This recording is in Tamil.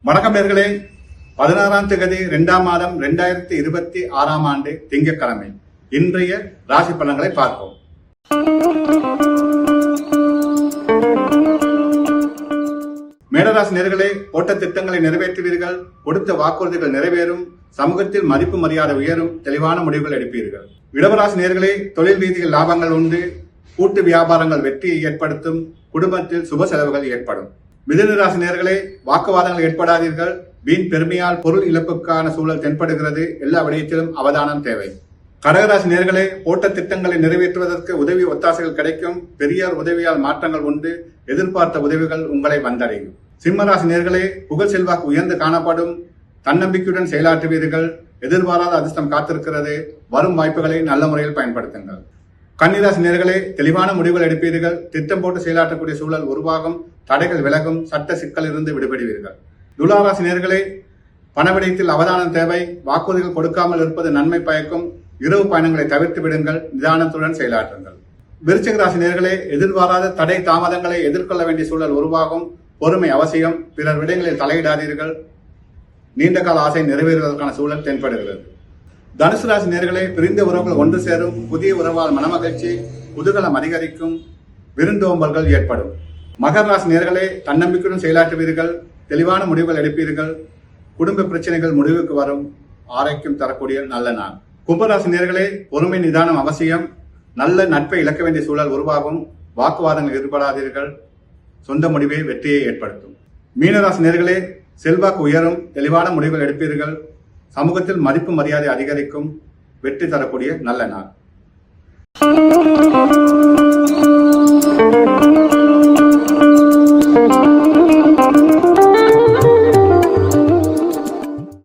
வணக்கம் நேயர்களே. 16ஆம் தேதி 2ஆம் மாதம் 2026ஆம் ஆண்டு திங்கட்கிழமை இன்றைய ராசி பலன்களை பார்ப்போம். மேடராசி நேயர்களே, போட்ட திட்டங்களை நிறைவேற்றுவீர்கள். கொடுத்த வாக்குறுதிகள் நிறைவேறும். சமூகத்தில் மதிப்பு மரியாதை உயரும். தெளிவான முடிவுகள் எடுப்பீர்கள். இடவராசி நேயர்களே, தொழில் ரீதியில் லாபங்கள் உண்டு. கூட்டு வியாபாரங்கள் வெற்றியை ஏற்படுத்தும். குடும்பத்தில் சுப செலவுகள் ஏற்படும். மிதுன ராசி நேயர்களே, வாக்குவாதங்கள் ஏற்படாதீர்கள். வீண் பெருமையால் பொருள் இழப்புக்கான சூழல் தென்படுகிறது. எல்லா விடயத்திலும் அவதானம் தேவை. கடகராசி நேயர்களே, போட்ட திட்டங்களை நிறைவேற்றுவதற்கு உதவி ஒத்தாசைகள் கிடைக்கும். பெரியார் உதவியால் மாற்றங்கள் உண்டு. எதிர்பார்த்த உதவிகள் உங்களை வந்தடையும். சிம்மராசி நேயர்களே, புகழ் செல்வாக்கு உயர்ந்து காணப்படும். தன்னம்பிக்கையுடன் செயலாற்றுவீர்கள். எதிர்பாராத அதிர்ஷ்டம் காத்திருக்கிறது. வரும் வாய்ப்புகளை நல்ல முறையில் பயன்படுத்துங்கள். கன்னிராசி நேயர்களே, தெளிவான முடிவுகள் எடுப்பீர்கள். திட்டம் போட்டு செயலாற்றக்கூடிய சூழல் உருவாகும். தடைகள் விலகும். சட்ட சிக்கல் இருந்து விடுபடுவீர்கள். துலாராசி நேயர்களே, பண விடயத்தில் அவதானம் தேவை. வாக்குறுதிகள் கொடுக்காமல் இருப்பது நன்மை பயக்கும். இரவு பயணங்களை தவிர்த்து விடுங்கள். நிதானத்துடன் செயலாற்றுங்கள். விருச்சிக ராசி நேயர்களே, எதிர்பாராத தடை தாமதங்களை எதிர்கொள்ள வேண்டிய சூழல் உருவாகும். பொறுமை அவசியம். பிறர் விடயங்களில் தலையிடாதீர்கள். நீண்டகால ஆசை நிறைவேறுவதற்கான சூழல் தென்படுகிறது. தனுசு ராசி நேயர்களே, பிரிந்த உறவுகள் ஒன்று சேரும். புதிய உறவால் மனமகிழ்ச்சி. குதூகலம் அதிகரிக்கும். விருந்தோம்பல்கள் ஏற்படும். மகர ராசி நேயர்களே, தன்னம்பிக்கையுடன் செயலாற்றுவீர்கள். தெளிவான முடிவுகள் எடுப்பீர்கள். குடும்ப பிரச்சனைகள் முடிவுக்கு வரும். ஆரோக்கியம் தரக்கூடிய நல்ல நாள். கும்பராசி நேயர்களே, பொறுமை நிதானம் அவசியம். நல்ல நட்பை இழக்க வேண்டிய சூழல் உருவாகும். வாக்குவாதங்கள் ஈடுபடாதீர்கள். சொந்த முடிவே வெற்றியை ஏற்படுத்தும். மீனராசி நேயர்களே, செல்வாக்கு உயரும். தெளிவான முடிவுகள் எடுப்பீர்கள். சமூகத்தில் மதிப்பு மரியாதை அதிகரிக்கும். வெற்றி தரக்கூடிய நல்ல நாள்.